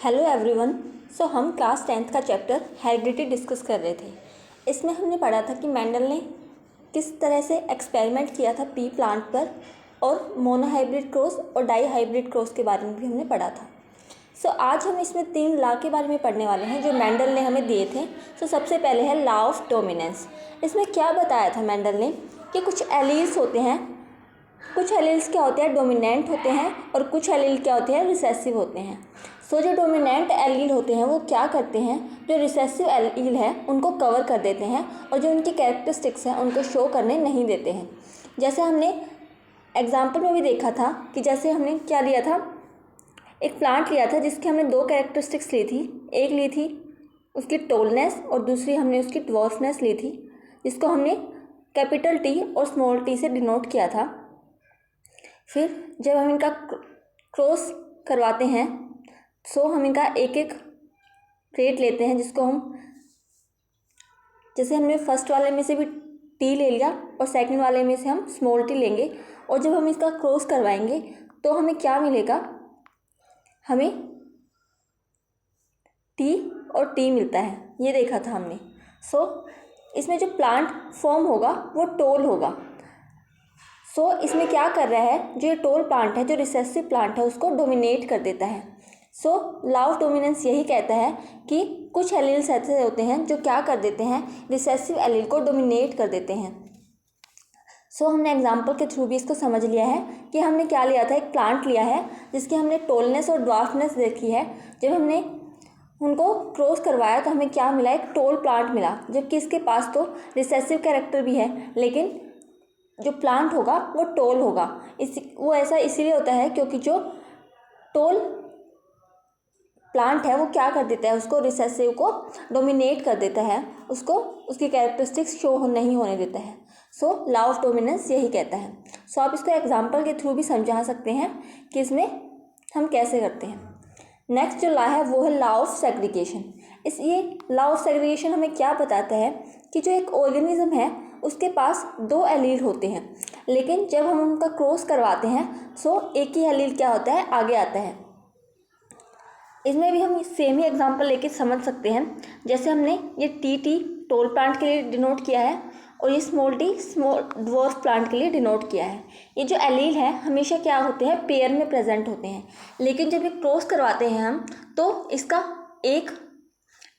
Hello everyone. हम class 10th का chapter heredity discuss कर रहे थे। इसमें हमने पढ़ा था कि मेंडल ने किस तरह से एक्सपेरिमेंट किया था पी प्लांट पर, और मोनोहाइब्रिड क्रॉस और डाई हाइब्रिड क्रॉस के बारे में भी हमने पढ़ा था। आज हम इसमें 3 लॉ के बारे में पढ़ने वाले हैं जो मेंडल ने हमें दिए थे। सबसे पहले है लॉ ऑफ डोमिनेंस। इसमें क्या बताया था मेंडल ने कि कुछ एलील्स होते हैं, कुछ एलील्स क्या होते हैं, डोमिनेंट होते हैं, और कुछ एलील क्या होते हैं, रिसेसिव होते हैं। जो डोमिनेंट एलील होते हैं वो क्या करते हैं, जो रिसेसिव एलील है उनको कवर कर देते हैं, और जो उनकी कैरेक्टरिस्टिक्स हैं उनको शो करने नहीं देते हैं। जैसे हमने एग्जाम्पल में भी देखा था कि जैसे हमने क्या लिया था, एक प्लांट लिया था जिसकी हमने 2 कैरेक्टरिस्टिक्स ली थी। एक ली थी उसकी टोलनेस और दूसरी हमने उसकी ड्वार्फनेस ली थी, जिसको हमने कैपिटल टी और स्मॉल टी से डिनोट किया था। फिर जब हम इनका क्रॉस करवाते हैं हम इनका एक एक ट्रेट लेते हैं, जिसको हम जैसे हमने फर्स्ट वाले में से भी टी ले लिया और सेकंड वाले में से हम स्मॉल टी लेंगे, और जब हम इसका क्रॉस करवाएंगे तो हमें क्या मिलेगा, हमें टी और टी मिलता है। ये देखा था हमने। इसमें जो प्लांट फॉर्म होगा वो टोल होगा। इसमें क्या कर रहा है, जो ये टोल प्लांट है, जो रिसेसिव प्लांट है, उसको डोमिनेट कर देता है। लॉ ऑफ डोमिनेंस यही कहता है कि कुछ एलील्स ऐसे होते हैं जो क्या कर देते हैं, रिसेसिव एलील को डोमिनेट कर देते हैं। हमने एग्जांपल के थ्रू भी इसको समझ लिया है कि हमने क्या लिया था, एक प्लांट लिया है जिसकी हमने टोलनेस और ड्वार्फनेस देखी है। जब हमने उनको क्रॉस करवाया तो हमें क्या मिला, एक टोल प्लांट मिला, जबकि इसके पास तो रिसेसिव कैरेक्टर भी है, लेकिन जो प्लांट होगा वो टोल होगा। वो ऐसा इसीलिए होता है क्योंकि जो टोल प्लांट है वो क्या कर देता है, उसको रिसेसिव को डोमिनेट कर देता है, उसको उसकी कैरेक्टरिस्टिक्स शो नहीं होने देता है। लॉ ऑफ डोमिनेंस यही कहता है। आप इसको एग्जांपल के थ्रू भी समझा सकते हैं कि इसमें हम कैसे करते हैं। नेक्स्ट जो लॉ है वो है लॉ ऑफ सेग्रीगेशन। ये लॉ ऑफ सेग्रीगेशन हमें क्या बताता है कि जो एक ऑर्गेनिज्म है उसके पास 2 एलील होते हैं, लेकिन जब हम उनका क्रॉस करवाते हैं एक ही एलील क्या होता है, आगे आता है। इसमें भी हम सेम ही एग्जांपल लेके समझ सकते हैं। जैसे हमने ये टी टोल प्लांट के लिए डिनोट किया है, और ये स्मॉल ड्वार्फ प्लांट के लिए डिनोट किया है। ये जो एलील है हमेशा क्या होते हैं, पेयर में प्रेजेंट होते हैं, लेकिन जब ये क्रॉस करवाते हैं हम तो इसका एक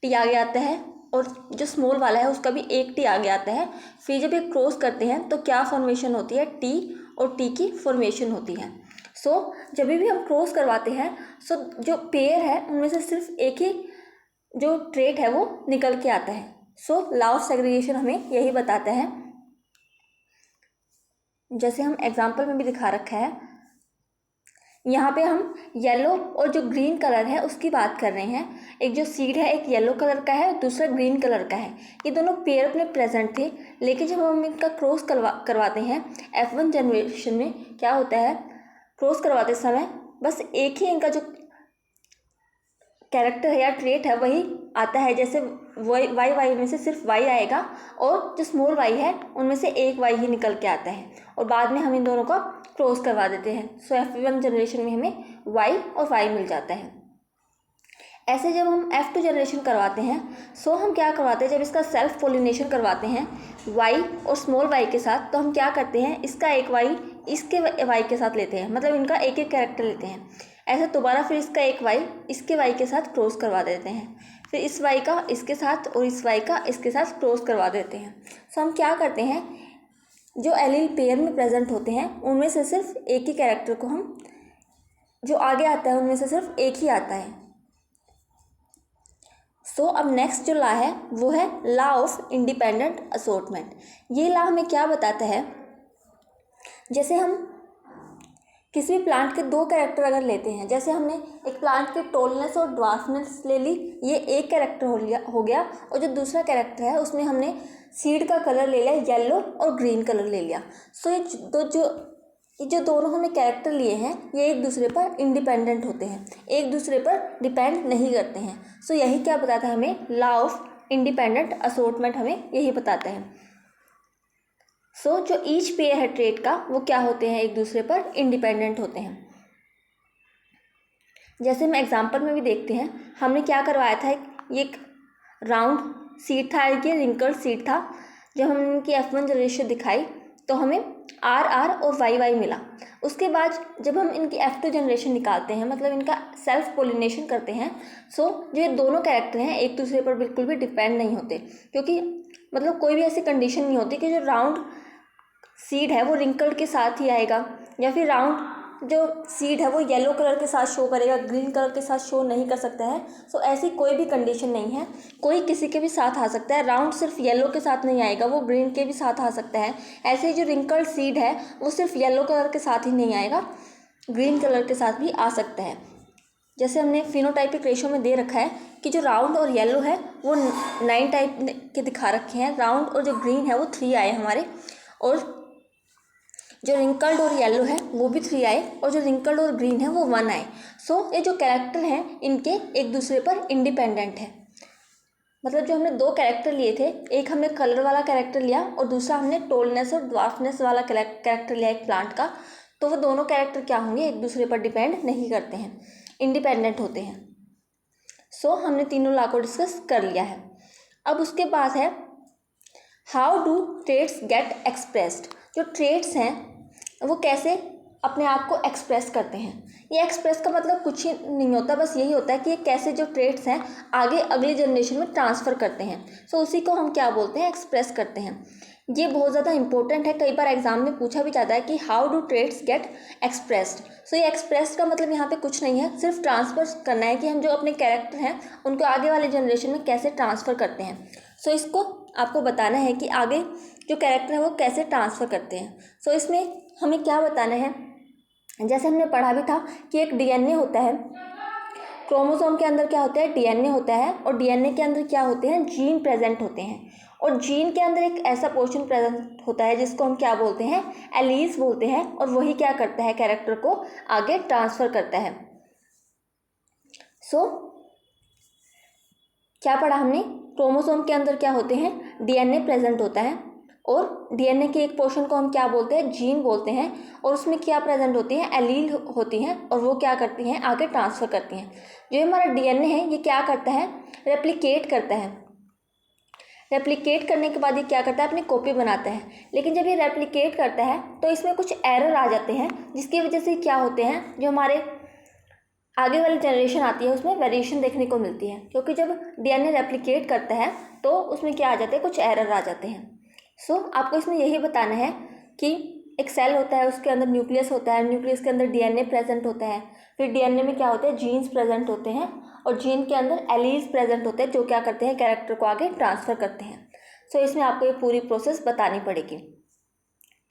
टी आगे आता है, और जो स्मॉल वाला है उसका भी एक टी आगे आता है। फिर जब ये क्रॉस करते हैं तो क्या फॉर्मेशन होती है, टी और टी की फॉर्मेशन होती है। जब भी हम क्रॉस करवाते हैं जो पेयर है उनमें से सिर्फ एक ही जो ट्रेट है वो निकल के आता है। लॉ ऑफ सेग्रीगेशन हमें यही बताता है। जैसे हम एग्जांपल में भी दिखा रखा है, यहाँ पे हम येलो और जो ग्रीन कलर है उसकी बात कर रहे हैं। एक जो सीड है एक येलो कलर का है, दूसरा ग्रीन कलर का है। ये दोनों पेयर में प्रेजेंट थे, लेकिन जब हम इनका क्रॉस करवाते हैं F1 जनरेशन में क्या होता है, क्रॉस करवाते समय बस एक ही इनका जो कैरेक्टर है या ट्रेट है वही आता है। जैसे वाई में से सिर्फ वाई आएगा, और जो स्मॉल वाई है उनमें से एक वाई ही निकल के आता है, और बाद में हम इन दोनों को क्रॉस करवा देते हैं। F1 जनरेशन में हमें वाई और वाई मिल जाता है। ऐसे जब हम F2 जनरेशन करवाते हैं हम क्या करवाते हैं, जब इसका सेल्फ पोलिनेशन करवाते हैं वाई और स्मॉल वाई के साथ, तो हम क्या करते हैं, इसका एक वाई इसके वाई के साथ लेते हैं, मतलब इनका एक एक कैरेक्टर लेते हैं। ऐसे दोबारा फिर इसका एक वाई इसके वाई के साथ क्रॉस करवा देते हैं, फिर इस वाई का इसके साथ और इस वाई का इसके साथ क्रॉस करवा देते हैं। हम क्या करते हैं, जो एलील पेयर में प्रेजेंट होते हैं उनमें से सिर्फ एक ही कैरेक्टर को हम, जो आगे आता है उनमें से सिर्फ एक ही आता है। अब नेक्स्ट जो लॉ है वो है लॉ ऑफ इंडिपेंडेंट असॉर्टमेंट। ये लॉ हमें क्या बताता है, जैसे हम किसी भी प्लांट के 2 कैरेक्टर अगर लेते हैं, जैसे हमने एक प्लांट के टोलनेस और ड्वार्फनेस ले ली, ये एक कैरेक्टर हो गया, और जो दूसरा कैरेक्टर है उसमें हमने सीड का कलर ले लिया, येलो और ग्रीन कलर ले लिया। ये जो दोनों हमने कैरेक्टर लिए हैं ये एक दूसरे पर इंडिपेंडेंट होते हैं, एक दूसरे पर डिपेंड नहीं करते हैं। यही क्या बताता है हमें, लॉ ऑफ इंडिपेंडेंट असॉर्टमेंट हमें यही बताता है। जो ईच पेयर है ट्रेट का वो क्या होते हैं, एक दूसरे पर इंडिपेंडेंट होते हैं। जैसे हम एग्जाम्पल में भी देखते हैं, हमने क्या करवाया था, ये एक राउंड सीट था, एक रिंकल्ड सीट था। जब हमने इनकी F1 जनरेशन दिखाई तो हमें RR और YY मिला। उसके बाद जब हम इनकी F2 जनरेशन निकालते हैं, मतलब इनका सेल्फ पोलिनेशन करते हैं, सो जो ये दोनों कैरेक्टर हैं एक दूसरे पर बिल्कुल भी डिपेंड नहीं होते, क्योंकि मतलब कोई भी ऐसी कंडीशन नहीं होती कि जो राउंड सीड है वो रिंकल्ड के साथ ही आएगा, या फिर राउंड जो सीड है वो येलो कलर के साथ शो करेगा, ग्रीन कलर के साथ शो नहीं कर सकता है। सो ऐसी कोई भी कंडीशन नहीं है, कोई किसी के भी साथ आ सकता है। राउंड सिर्फ येलो के साथ नहीं आएगा, वो ग्रीन के भी साथ आ सकता है। ऐसे ही जो रिंकल्ड सीड है वो सिर्फ येलो कलर के साथ ही नहीं आएगा, ग्रीन कलर के साथ भी आ सकता है। जैसे हमने फिनोटाइपिक रेशो में दे रखा है कि जो राउंड और येलो है वो 9 टाइप के दिखा रखे हैं, राउंड और जो ग्रीन है वो 3 आए हमारे, और जो रिंकल्ड और येलो है वो भी 3 आए, और जो रिंकल्ड और ग्रीन है वो 1 आए। सो ये जो कैरेक्टर हैं इनके एक दूसरे पर इंडिपेंडेंट है। मतलब जो हमने 2 कैरेक्टर लिए थे, एक हमने कलर वाला कैरेक्टर लिया और दूसरा हमने टोलनेस और ड्वार्फनेस वाला कैरेक्टर लिया एक प्लांट का, तो वो दोनों कैरेक्टर क्या होंगे, एक दूसरे पर डिपेंड नहीं करते हैं, इंडिपेंडेंट होते हैं। सो हमने तीनों लॉ को डिस्कस कर लिया है। अब उसके बाद है how do trades get expressed. जो ट्रेड्स हैं वो कैसे अपने आप को एक्सप्रेस करते हैं। ये एक्सप्रेस का मतलब कुछ ही नहीं होता, बस यही होता है कि ये कैसे जो ट्रेड्स हैं आगे अगली जनरेशन में ट्रांसफ़र करते हैं। सो उसी को हम क्या बोलते हैं, एक्सप्रेस करते हैं। ये बहुत ज़्यादा इंपॉर्टेंट है, कई बार एग्जाम में पूछा भी जाता है कि how do trades get expressed. So ये एक्सप्रेस का मतलब यहाँ पे कुछ नहीं है, सिर्फ ट्रांसफ़र करना है कि हम जो अपने कैरेक्टर हैं उनको आगे वाले जनरेशन में कैसे ट्रांसफ़र करते हैं। सो इसको आपको बताना है कि आगे जो कैरेक्टर है वो कैसे ट्रांसफ़र करते हैं। सो इसमें हमें क्या बताना है, जैसे हमने पढ़ा भी था कि एक डीएनए होता है, क्रोमोसोम के अंदर क्या होता है, डीएनए होता है, और डीएनए के अंदर क्या होते हैं, जीन प्रेजेंट होते हैं, और जीन के अंदर एक ऐसा पोर्शन प्रेजेंट होता है जिसको हम क्या बोलते हैं, एलील्स बोलते हैं, और वही क्या करता है, कैरेक्टर को आगे ट्रांसफ़र करता है। सो क्या पढ़ा हमने, क्रोमोसोम के अंदर क्या होते हैं, डीएनए प्रेजेंट होता है, और डीएनए के एक पोर्शन को हम क्या बोलते हैं, जीन बोलते हैं, और उसमें क्या प्रेजेंट होती हैं, एलील होती हैं, और वो क्या करती हैं, आगे ट्रांसफ़र करती हैं। जो हमारा डीएनए है ये क्या करता है, रेप्लिकेट करता है। रेप्लिकेट करने के बाद ये क्या करता है, अपनी कॉपी बनाता है। लेकिन जब ये रेप्लिकेट करता है तो इसमें कुछ एरर आ जाते हैं, जिसकी वजह से क्या होते हैं, जो हमारे आगे वाली जनरेशन आती है उसमें वेरिएशन देखने को मिलती है, क्योंकि जब डीएनए रेप्लिकेट करता है तो उसमें क्या आ जाते हैं, कुछ एरर आ जाते हैं। सो आपको इसमें यही बताना है कि एक सेल होता है, उसके अंदर न्यूक्लियस होता है, न्यूक्लियस के अंदर डीएनए प्रेजेंट होता है, फिर डीएनए में क्या होते हैं, जीन्स प्रेजेंट होते हैं, और जीन के अंदर एलील्स प्रेजेंट होते हैं जो क्या करते हैं, कैरेक्टर को आगे ट्रांसफ़र करते हैं। सो इसमें आपको ये पूरी प्रोसेस बतानी पड़ेगी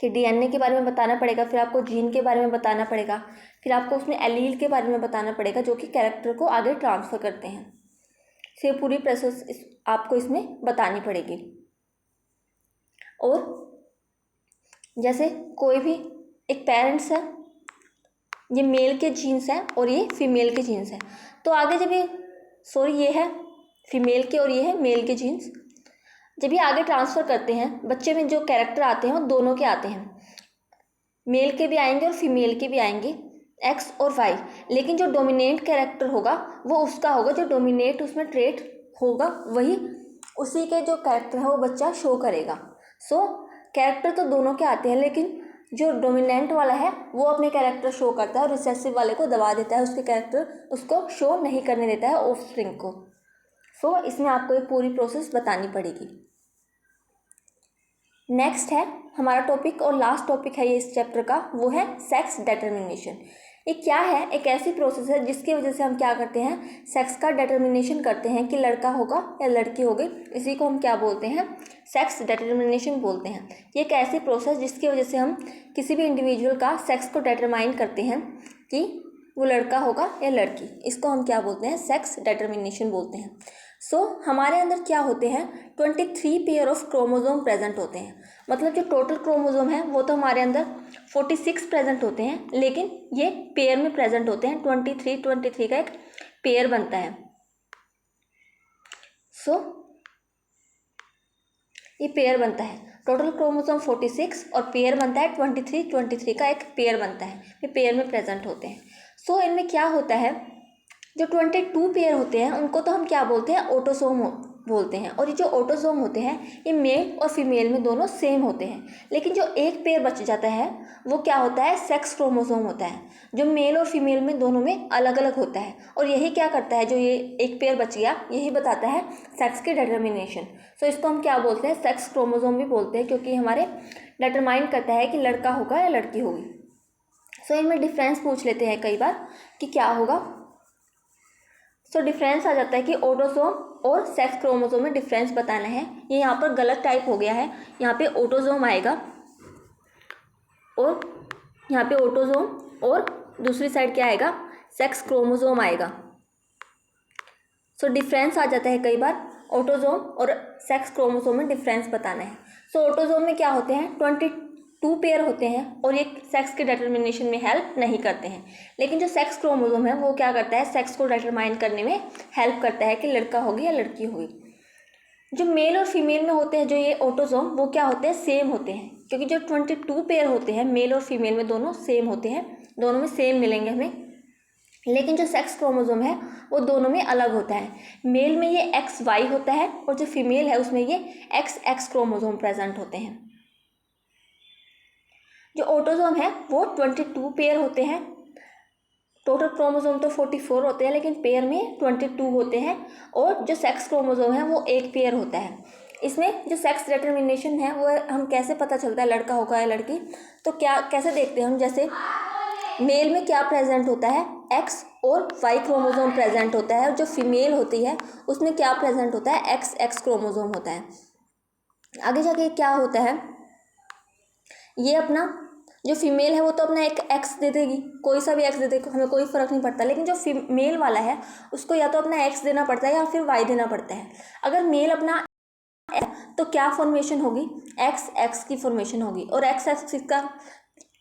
कि डीएनए के बारे में बताना पड़ेगा, फिर आपको जीन के बारे में बताना पड़ेगा, फिर आपको उसमें एलील के बारे में बताना पड़ेगा जो कि कैरेक्टर को आगे ट्रांसफ़र करते हैं। तो ये पूरी प्रोसेस आपको इसमें बतानी पड़ेगी। और जैसे कोई भी एक पेरेंट्स है, ये मेल के जीन्स हैं और ये फीमेल के जीन्स हैं, तो आगे जब ये है फीमेल के और ये है मेल के जीन्स, जब ये आगे ट्रांसफ़र करते हैं बच्चे में जो कैरेक्टर आते हैं वो दोनों के आते हैं, मेल के भी आएंगे और फीमेल के भी आएंगे, एक्स और वाई। लेकिन जो डोमिनेंट कैरेक्टर होगा वो उसका होगा, जो डोमिनेट उसमें ट्रेट होगा वही उसी के जो कैरेक्टर है वो बच्चा शो करेगा। सो कैरेक्टर तो दोनों के आते हैं, लेकिन जो डोमिनेंट वाला है वो अपने कैरेक्टर शो करता है और रिसेसिव वाले को दबा देता है, उसके कैरेक्टर उसको शो नहीं करने देता है ऑफस्प्रिंग को। सो इसमें आपको एक पूरी प्रोसेस बतानी पड़ेगी। नेक्स्ट है हमारा टॉपिक और लास्ट टॉपिक है ये इस चैप्टर का, वो है सेक्स डिटर्मिनेशन। ये क्या है, एक ऐसी प्रोसेस है जिसकी वजह से हम क्या करते हैं, सेक्स का डिटर्मिनेशन करते हैं कि लड़का होगा या लड़की होगी। इसी को हम क्या बोलते हैं, सेक्स डिटर्मिनेशन बोलते हैं। ये एक ऐसी प्रोसेस जिसकी वजह से हम किसी भी इंडिविजुअल का सेक्स को डिटरमाइन करते हैं कि वो लड़का होगा या लड़की। इसको हम क्या बोलते हैं, सेक्स डिटर्मिनेशन बोलते हैं। सो हमारे अंदर क्या होते हैं, 23 पेयर ऑफ क्रोमोजोम प्रेजेंट होते हैं। मतलब जो टोटल क्रोमोजोम है वो तो हमारे अंदर 46 प्रेजेंट होते हैं, लेकिन ये पेयर में प्रेजेंट होते हैं। 23 का एक पेयर बनता है। सो ये पेयर बनता है, टोटल क्रोमोसोम 46 और पेयर बनता है 23 का एक पेयर बनता है, ये पेयर में प्रेजेंट होते हैं। सो इनमें क्या होता है जो 22 पेयर होते हैं उनको तो हम क्या बोलते हैं, ऑटोसोम बोलते हैं। और ये जो ऑटोसोम होते हैं ये मेल और फीमेल में दोनों सेम होते हैं। लेकिन जो एक पेयर बच जाता है वो क्या होता है, सेक्स क्रोमोसोम होता है, जो मेल और फीमेल में दोनों में अलग अलग होता है। और यही क्या करता है, जो ये एक पेयर बच गया यही बताता है सेक्स की डिटर्मिनेशन। सो इसको हम क्या बोलते हैं, सेक्स क्रोमोसोम भी बोलते हैं, क्योंकि हमारे डिटरमाइन करता है कि लड़का होगा या लड़की होगी। सो इनमें डिफरेंस पूछ लेते हैं कई बार कि क्या होगा। सो डिफरेंस आ जाता है कि ऑटोसोम और सेक्स क्रोमोसोम में डिफरेंस बताना है। ये यहाँ पर गलत टाइप हो गया है, यहाँ पे ऑटोसोम आएगा और यहाँ पे ऑटोसोम और दूसरी साइड क्या आएगा, सेक्स क्रोमोसोम आएगा। सो डिफरेंस आ जाता है कई बार, ऑटोसोम और सेक्स क्रोमोसोम में डिफरेंस बताना है। सो ऑटोसोम में क्या होते हैं, 22 पेयर होते हैं और ये सेक्स के डिटर्मिनेशन में हेल्प नहीं करते हैं। लेकिन जो सेक्स क्रोमोसोम है वो क्या करता है, सेक्स को डिटरमाइन करने में हेल्प करता है कि लड़का होगी या लड़की होगी। जो मेल और फीमेल में होते हैं जो ये ऑटोसोम, वो क्या होते हैं, सेम होते हैं, क्योंकि जो 22 पेयर होते हैं मेल और फीमेल में दोनों सेम होते हैं, दोनों में सेम मिलेंगे हमें। लेकिन जो सेक्स क्रोमोसोम है वो दोनों में अलग होता है। मेल में ये XY होता है और जो फीमेल है उसमें ये XX क्रोमोसोम प्रेजेंट होते हैं। जो ऑटोसोम है वो 22 पेयर होते हैं, टोटल क्रोमोसोम तो 44 होते हैं लेकिन पेयर में 22 होते हैं। और जो सेक्स क्रोमोसोम है वो एक पेयर होता है। इसमें जो सेक्स डिटर्मिनेशन है वो हम कैसे पता चलता है लड़का होगा या लड़की, तो क्या कैसे देखते हैं हम, जैसे मेल में क्या प्रेजेंट होता है, X और Y क्रोमोसोम प्रेजेंट होता है, और जो फीमेल होती है उसमें क्या प्रेजेंट होता है, XX क्रोमोसोम होता है। आगे जाके क्या होता है, ये अपना जो फीमेल है वो तो अपना एक X दे देगी, कोई सा भी X दे देगी, हमें कोई फ़र्क नहीं पड़ता। लेकिन जो फीमेल वाला है उसको या तो अपना X देना पड़ता है या फिर Y देना पड़ता है। अगर मेल अपना तो क्या फॉर्मेशन होगी, XX की फॉर्मेशन होगी। और XX का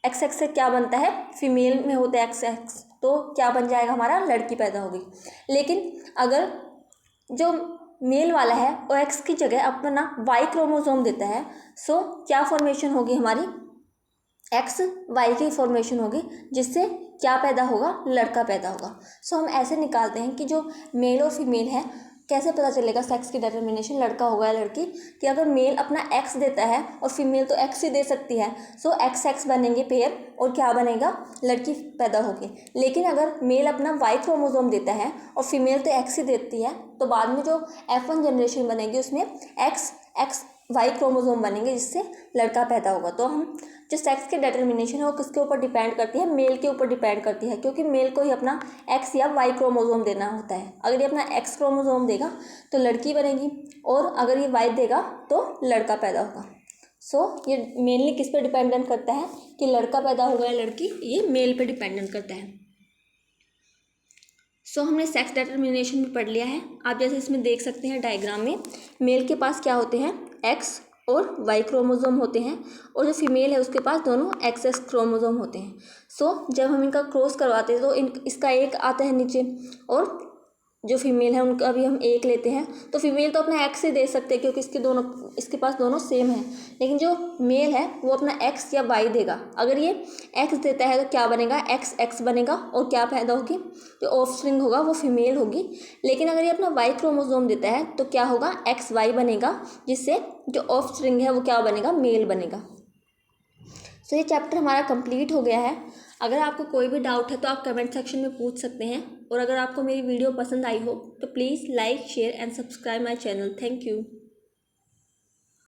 XX से क्या बनता है, फीमेल में होता है XX, तो क्या बन जाएगा हमारा, लड़की पैदा होगी। लेकिन अगर जो मेल वाला है वो X की जगह अपना Y क्रोमोसोम देता है, सो क्या फॉर्मेशन होगी हमारी, XY की फॉर्मेशन होगी, जिससे क्या पैदा होगा, लड़का पैदा होगा। सो हम ऐसे निकालते हैं कि जो मेल और फीमेल है, कैसे पता चलेगा सेक्स की डिटर्मिनेशन लड़का होगा या लड़की, कि अगर मेल अपना X देता है और फीमेल तो X ही दे सकती है, सो XX बनेंगे पेयर और क्या बनेगा, लड़की पैदा होगी। लेकिन अगर मेल अपना Y क्रोमोसोम देता है और फीमेल तो X ही देती है, तो बाद में जो F1 जनरेशन बनेगी उसमें XY क्रोमोसोम बनेंगे, जिससे लड़का पैदा होगा। तो हम जो सेक्स की डिटर्मिनेशन है वो किसके ऊपर डिपेंड करती है, मेल के ऊपर डिपेंड करती है, क्योंकि मेल को ही अपना X या Y क्रोमोसोम देना होता है। अगर ये अपना X क्रोमोसोम देगा तो लड़की बनेगी, और अगर ये Y देगा तो लड़का पैदा होगा। सो ये मेनली किस पे डिपेंडेंट करता है कि लड़का पैदा होगा या लड़की, ये मेल पे डिपेंडेंट करता है। सो हमने सेक्स डिटर्मिनेशन भी पढ़ लिया है। आप जैसे इसमें देख सकते हैं डायग्राम में, मेल के पास क्या होते हैं, X और Y क्रोमोसोम होते हैं, और जो फीमेल है उसके पास दोनों XX क्रोमोसोम होते हैं। सो जब हम इनका क्रॉस करवाते हैं तो इसका एक आता है नीचे, और जो फीमेल है उनका भी हम एक लेते हैं। तो फीमेल तो अपना X ही दे सकते हैं क्योंकि इसके पास दोनों सेम है। लेकिन जो मेल है वो अपना X या Y देगा। अगर ये X देता है तो क्या बनेगा, XX बनेगा, और क्या पैदा होगी, जो ऑफस्प्रिंग होगा वो फीमेल होगी। लेकिन अगर ये अपना Y क्रोमोसोम देता है तो क्या होगा, XY बनेगा, जिससे जो ऑफस्प्रिंग है वो क्या बनेगा, मेल बनेगा। सो ये चैप्टर हमारा कंप्लीट हो गया है। अगर आपको कोई भी डाउट है तो आप कमेंट सेक्शन में पूछ सकते हैं, और अगर आपको मेरी वीडियो पसंद आई हो तो please like, share and subscribe my channel. Thank you.